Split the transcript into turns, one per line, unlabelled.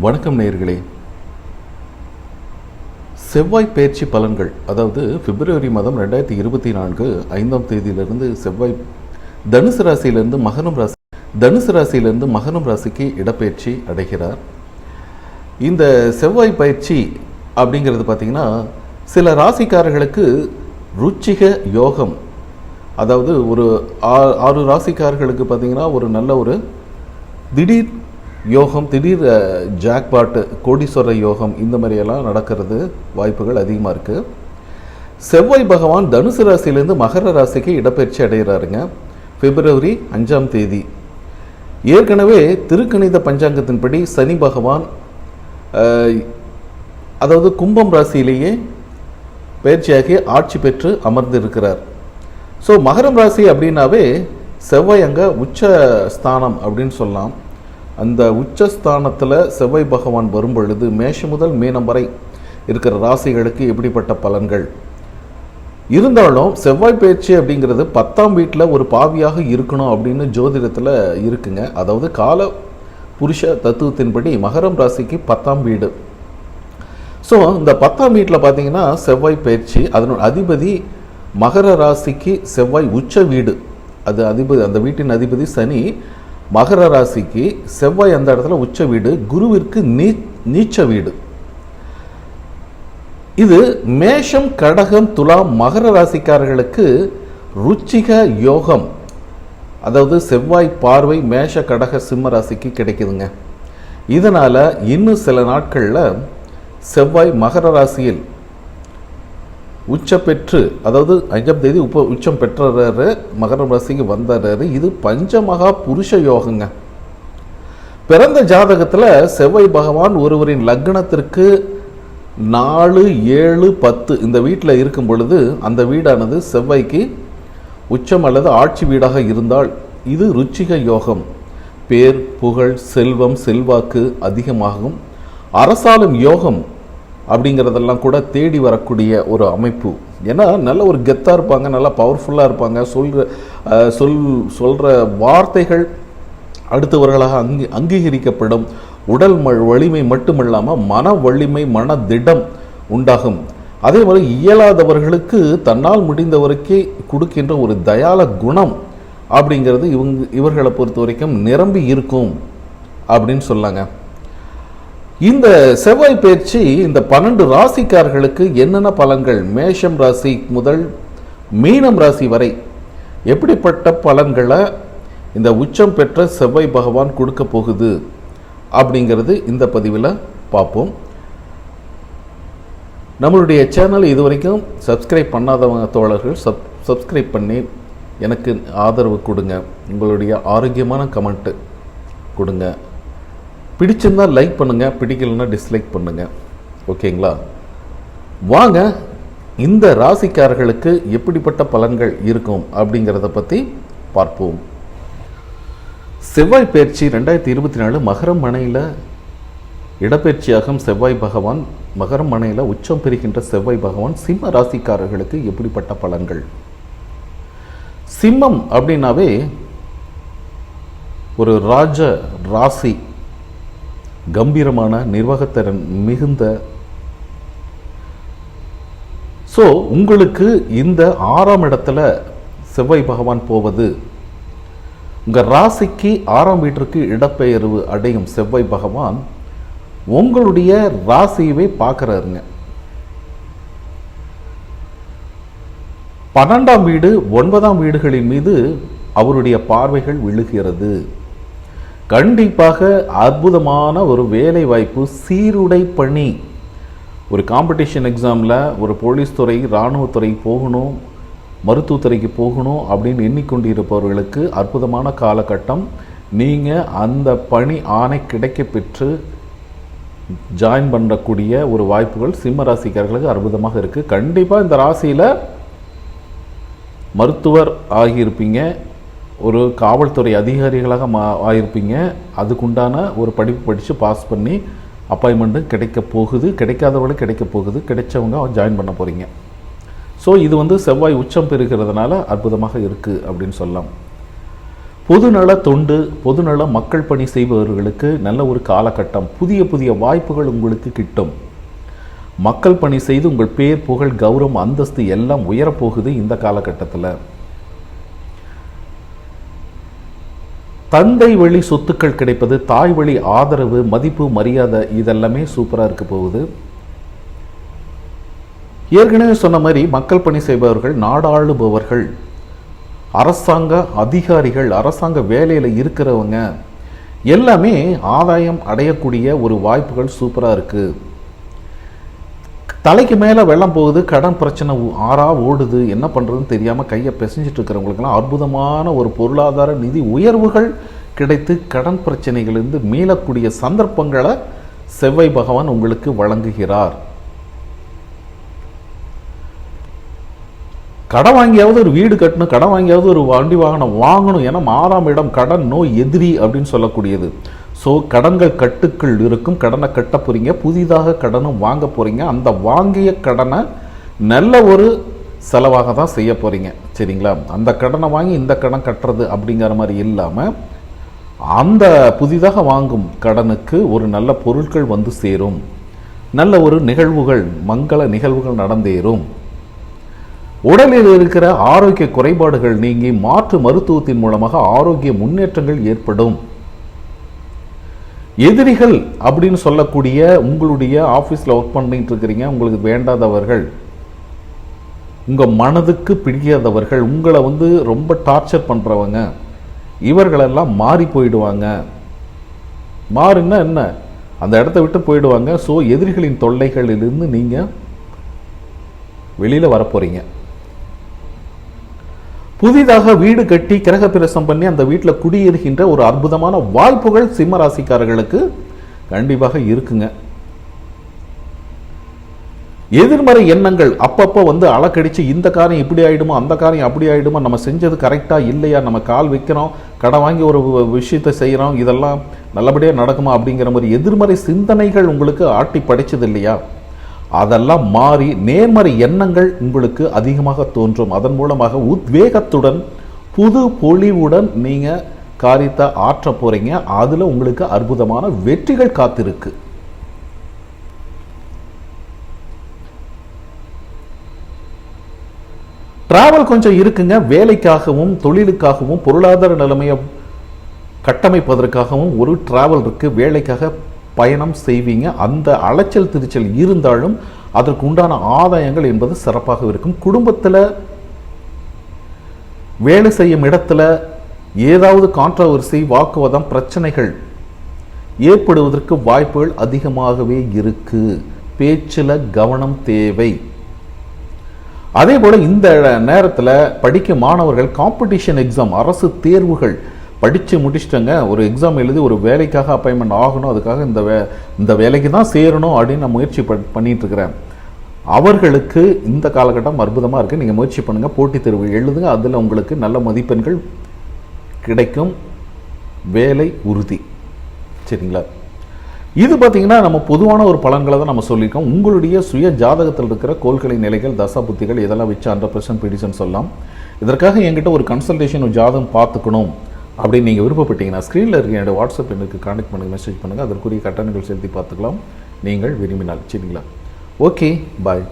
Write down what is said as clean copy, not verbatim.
வணக்கம் நேயர்களே. செவ்வாய் பெயர்ச்சி பலன்கள், அதாவது பிப்ரவரி மாதம் 2024 5ஆம் தேதியிலிருந்து செவ்வாய் தனுசு ராசியிலிருந்து மகரம் ராசிக்கு இடப்பெயர்ச்சி அடைகிறார். இந்த செவ்வாய் பயிற்சி அப்படிங்கிறது பார்த்திங்கன்னா சில ராசிக்காரர்களுக்கு ருச்சிக யோகம், அதாவது ஒரு 6 ராசிக்காரர்களுக்கு பார்த்திங்கன்னா ஒரு நல்ல ஒரு திடீர் யோகம், திடீர் ஜாக்பாட்டு, கோடீஸ்வர யோகம், இந்த மாதிரியெல்லாம் நடக்கிறது வாய்ப்புகள் அதிகமாக இருக்குது. செவ்வாய் பகவான் தனுசு ராசியிலேருந்து மகர ராசிக்கு இடப்பெயர்ச்சி அடைகிறாருங்க பிப்ரவரி 5ஆம் தேதி. ஏற்கனவே திருக்கணித பஞ்சாங்கத்தின்படி சனி பகவான் அதாவது கும்பம் ராசியிலேயே பயிற்சியாகி ஆட்சி பெற்று அமர்ந்திருக்கிறார். ஸோ மகரம் ராசி அப்படின்னாவே செவ்வாய் அங்கே உச்ச ஸ்தானம் அப்படின்னு சொல்லலாம். அந்த உச்சஸ்தானத்தில் செவ்வாய் பகவான் வரும் பொழுது மேஷம் முதல் மீனம் வரை இருக்கிற ராசிகளுக்கு எப்படிப்பட்ட பலன்கள் இருந்தாலும், செவ்வாய் பயிற்சி அப்படிங்கிறது 10ஆம் வீட்டில் ஒரு பாவியாக இருக்கணும் அப்படின்னு ஜோதிடத்தில் இருக்குங்க. அதாவது கால புருஷ தத்துவத்தின்படி மகரம் ராசிக்கு 10ஆம் வீடு. ஸோ இந்த 10ஆம் வீட்டில் பார்த்தீங்கன்னா செவ்வாய் பயிற்சி, அதனோட அதிபதி மகர ராசிக்கு செவ்வாய் உச்ச வீடு, அது அதிபதி, அந்த வீட்டின் அதிபதி சனி. மகர ராசிக்கு செவ்வாய் அந்த இடத்துல உச்ச வீடு, குருவிற்கு நீச்ச வீடு. இது மேஷம், கடகம், துலாம், மகர ராசிக்காரர்களுக்கு ருச்சிக யோகம், அதாவது செவ்வாய் பார்வை மேஷ கடக சிம்ம ராசிக்கு கிடைக்குதுங்க. இதனால் இன்னும் சில நாட்களில் செவ்வாய் மகர ராசியில் உச்ச பெற்று, அதாவது 5ஆம் தேதி உச்சம் பெற்றாரு, மகர ராசிக்கு வந்தாரு. இது பஞ்சமகா புருஷ யோகங்க. பிறந்த ஜாதகத்தில் செவ்வாய் பகவான் ஒருவரின் லக்னத்திற்கு 4, 7, 10 இந்த வீட்டில் இருக்கும் பொழுது அந்த வீடானது செவ்வாய்க்கு உச்சம் அல்லது ஆட்சி வீடாக இருந்தால் இது ருச்சிக யோகம். பேர், புகழ், செல்வம், செல்வாக்கு அதிகமாகும். அரசாளும் யோகம் அப்படிங்கிறதெல்லாம் கூட தேடி வரக்கூடிய ஒரு அமைப்பு. ஏன்னா நல்ல ஒரு கெத்தாக இருப்பாங்க, நல்லா பவர்ஃபுல்லாக இருப்பாங்க. சொல்கிற வார்த்தைகள் அடுத்தவர்களாக அங்கீகரிக்கப்படும். உடல் வலிமை மட்டுமில்லாமல் மன வலிமை, மன திடம் உண்டாகும். அதே மாதிரி இயலாதவர்களுக்கு தன்னால் முடிந்தவரைக்கே கொடுக்கின்ற ஒரு தயால குணம் அப்படிங்கிறது இவர்களை பொறுத்த வரைக்கும் நிரம்பி இருக்கும் அப்படின்னு சொல்லாங்க. இந்த செவ்வாய் பயிற்சி இந்த 12 ராசிக்காரர்களுக்கு என்னென்ன பலன்கள், மேஷம் ராசி முதல் மீனம் ராசி வரை எப்படிப்பட்ட பலன்களை இந்த உச்சம் பெற்ற செவ்வாய் பகவான் கொடுக்க போகுது அப்படிங்கிறது இந்த பதிவில் பார்ப்போம். நம்மளுடைய சேனல் இது வரைக்கும் சப்ஸ்கிரைப் பண்ணாதவங்க தோழர்கள் சப்ஸ்கிரைப் பண்ணி எனக்கு ஆதரவு கொடுங்க. உங்களுடைய ஆரோக்கியமான கமெண்ட்டு கொடுங்க. பிடிச்சிருந்தால் லைக் பண்ணுங்கள், பிடிக்கலன்னா டிஸ்லைக் பண்ணுங்கள். ஓகேங்களா? வாங்க இந்த ராசிக்காரர்களுக்கு எப்படிப்பட்ட பலன்கள் இருக்கும் அப்படிங்கிறத பற்றி பார்ப்போம். செவ்வாய் பயிற்சி 2024 மகரம் மனையில் இடப்பெயர்ச்சியாகும் செவ்வாய் பகவான், மகரம் மனையில் உச்சம் பெறுகின்ற செவ்வாய் பகவான் சிம்ம ராசிக்காரர்களுக்கு எப்படிப்பட்ட பலன்கள். சிம்மம் அப்படின்னாவே ஒரு ராசி, கம்பீரமான நிர்வாகத்திறன் மிகுந்த. ஸோ உங்களுக்கு இந்த 6ஆம் இடத்துல செவ்வாய் பகவான் போவது, உங்கள் ராசிக்கு 6ஆம் வீட்டிற்கு இடப்பெயர்வு அடையும் செவ்வாய் பகவான் உங்களுடைய ராசியவே பார்க்குறாருங்க. 12ஆம் வீடு, 9ஆம் வீடுகளின் மீது அவருடைய பார்வைகள் விழுகிறது. கண்டிப்பாக அற்புதமான ஒரு வேலை வாய்ப்பு, சீருடை பணி, ஒரு காம்படிஷன் எக்ஸாமில் ஒரு போலீஸ் துறை, இராணுவத்துறை போகணும், மருத்துவத்துறைக்கு போகணும் அப்படின்னு எண்ணிக்கொண்டிருப்பவர்களுக்கு அற்புதமான காலகட்டம். நீங்கள் அந்த பணி ஆணை கிடைக்க பெற்று ஜாயின் பண்ணக்கூடிய ஒரு வாய்ப்புகள் சிம்ம ராசிக்காரர்களுக்கு அற்புதமாக இருக்குது. கண்டிப்பாக இந்த ராசியில் மருத்துவர் ஆகியிருப்பீங்க, ஒரு காவல்துறை அதிகாரிகளாக ஆகியிருப்பீங்க. அதுக்குண்டான ஒரு படிப்பு படித்து பாஸ் பண்ணி அப்பாயின்மெண்ட்டு கிடைக்க போகுது. கிடைக்காதவர்களுக்கு கிடைக்க போகுது, கிடைச்சவங்க ஜாயின் பண்ண போகிறீங்க. ஸோ இது செவ்வாய் உச்சம் பெறுகிறதுனால அற்புதமாக இருக்குது அப்படின்னு சொல்லலாம். பொதுநல தொண்டு, பொதுநல மக்கள் பணி செய்பவர்களுக்கு நல்ல ஒரு காலகட்டம். புதிய புதிய வாய்ப்புகள் உங்களுக்கு கிட்டும். மக்கள் பணி செய்து உங்கள் பேர், புகழ், கௌரவம், அந்தஸ்து எல்லாம் உயரப்போகுது இந்த காலகட்டத்தில். தந்தை வழி சொத்துக்கள் கிடைப்பது, தாய் வழி ஆதரவு, மதிப்பு, மரியாதை இதெல்லாமே சூப்பராக இருக்க போகுது. ஏற்கனவே சொன்ன மாதிரி மக்கள் பணி செய்பவர்கள், நாடாளுபவர்கள், அரசாங்க அதிகாரிகள், அரசாங்க வேலையில் இருக்கிறவங்க எல்லாமே ஆதாயம் அடையக்கூடிய ஒரு வாய்ப்புகள் சூப்பராக இருக்குது. தலைக்கு மேலே வெள்ளம் போகுது, கடன் பிரச்சனை ஓடுது, என்ன பண்ணுறதுன்னு தெரியாமல் கையை பிசைஞ்சிட்டு இருக்கிறவங்களுக்கெல்லாம் அற்புதமான ஒரு பொருளாதார நிதி உயர்வுகள் கிடைத்து கடன் பிரச்சனைகளிலிருந்து மீளக்கூடிய சந்தர்ப்பங்களை செவ்வாய் பகவான் உங்களுக்கு வழங்குகிறார். கடன் வாங்கியாவது ஒரு வீடு கட்டணும், கடன் வாங்கியாவது ஒரு வண்டி வாகனம் வாங்கணும். ஏன்னா 6ஆம் இடம் கடன் நோய் எதிரி அப்படின்னு சொல்லக்கூடியது. ஸோ கடன்கள் கட்டுக்கள் இருக்கும், கடனை கட்ட போகிறீங்க, புதிதாக கடனும் வாங்க போகிறீங்க. அந்த வாங்கிய கடனை நல்ல ஒரு செலவாக தான் செய்ய போகிறீங்க, சரிங்களா? அந்த கடனை வாங்கி இந்த கடன் கட்டுறது அப்படிங்கிற மாதிரி இல்லாமல் அந்த புதிதாக வாங்கும் கடனுக்கு ஒரு நல்ல பொருட்கள் வந்து சேரும், நல்ல ஒரு நிகழ்வுகள், மங்கள நிகழ்வுகள் நடந்தேறும். உடலில் இருக்கிற ஆரோக்கிய குறைபாடுகள் நீங்கி மாற்று மருத்துவத்தின் மூலமாக ஆரோக்கிய முன்னேற்றங்கள் ஏற்படும். எதிரிகள் அப்படின்னு சொல்லக்கூடிய உங்களுடைய ஆஃபீஸில் ஒர்க் பண்ணிட்டு இருக்கிறீங்க, உங்களுக்கு வேண்டாதவர்கள், உங்கள் மனதுக்கு பிடிக்காதவர்கள், உங்களை ரொம்ப டார்ச்சர் பண்ணுறவங்க, இவர்களெல்லாம் மாறி போயிடுவாங்க. மாறுன்னா என்ன, அந்த இடத்த விட்டு போயிடுவாங்க. ஸோ எதிரிகளின் தொல்லைகளிலிருந்து நீங்கள் வெளியில் வரப்போகிறீங்க. புதிதாக வீடு கட்டி கிரக பிரசம் பண்ணி அந்த வீட்டில் குடியேறுகின்ற ஒரு அற்புதமான வாய்ப்புகள் சிம்ம ராசிக்காரர்களுக்கு கண்டிப்பாக இருக்குங்க. எதிர்மறை எண்ணங்கள் அப்பப்போ அலக்கடிச்சு இந்த காரியம் இப்படி ஆயிடுமோ, அந்த காரியம் அப்படி ஆயிடுமோ, நம்ம செஞ்சது கரெக்டா இல்லையா, நம்ம கால் வைக்கிறோம், கடன் வாங்கி ஒரு விஷயத்தை செய்கிறோம், இதெல்லாம் நல்லபடியாக நடக்குமா அப்படிங்கிற மாதிரி எதிர்மறை சிந்தனைகள் உங்களுக்கு ஆட்டி படைச்சது இல்லையா, அதெல்லாம் மாறி நேர்மறை எண்ணங்கள் உங்களுக்கு அதிகமாக தோன்றும். அதன் மூலமாக உத்வேகத்துடன் புது பொலிவுடன் நீங்கள் காரியத்தை ஆற்ற போறீங்க. அதில் உங்களுக்கு அற்புதமான வெற்றிகள் காத்திருக்கு. டிராவல் கொஞ்சம் இருக்குங்க. வேலைக்காகவும் தொழிலுக்காகவும் பொருளாதார நிலைமையை கட்டமைப்பதற்காகவும் ஒரு டிராவல் இருக்கு. வேலைக்காக பயணம் செய்வீங்க. அந்த அலைச்சல் திருச்சல் இருந்தாலும் அதற்கு உண்டான ஆதாயங்கள் என்பது சிறப்பாக இருக்கும். குடும்பத்தில் வேலை செய்யும் இடத்துல ஏதாவது கான்ட்ரவர்சி, வாக்குவாதம், பிரச்சனைகள் ஏற்படுவதற்கு வாய்ப்புகள் அதிகமாகவே இருக்கு. பேச்சில் கவனம் தேவை. அதே போல இந்த நேரத்தில் படிக்கும் மாணவர்கள் காம்படிஷன் எக்ஸாம், அரசு தேர்வுகள் படித்து முடிச்சிட்டங்க, ஒரு எக்ஸாம் எழுதி ஒரு வேலைக்காக அப்பாயின்மெண்ட் ஆகணும், அதுக்காக இந்த வேலைக்கு தான் சேரணும் அப்படின்னு நான் முயற்சி பண்ணிட்டு இருக்கிறேன். அவர்களுக்கு இந்த காலகட்டம் அற்புதமாக இருக்குது. நீங்கள் முயற்சி பண்ணுங்கள், போட்டித் தேர்வு எழுதுங்க, அதில் உங்களுக்கு நல்ல மதிப்பெண்கள் கிடைக்கும், வேலை உறுதி, சரிங்களா? இது பார்த்தீங்கன்னா நம்ம பொதுவான ஒரு பலன்களை தான் நம்ம சொல்லியிருக்கோம். உங்களுடைய சுய ஜாதகத்தில் இருக்கிற கோள்களின் நிலைகள், தசா புத்திகள் இதெல்லாம் வச்சு 100% ப்ரெடிக்ஷன் சொல்லலாம். இதற்காக என்கிட்ட ஒரு கன்சல்டேஷன், ஒரு ஜாதகம் பார்த்துக்கணும் அப்படின்னு நீங்கள் விருப்பப்பட்டீங்கன்னா ஸ்க்ரீனில் இருக்க என்னோட வாட்ஸ்அப் எனக்கு கான்டெக்ட் பண்ணுங்கள், மெசேஜ் பண்ணுங்கள். அதற்குரிய கட்டணங்கள் செலுத்தி பார்த்துக்கலாம் நீங்கள் விரும்பினால், சரிங்களா? ஓகே, பாய்.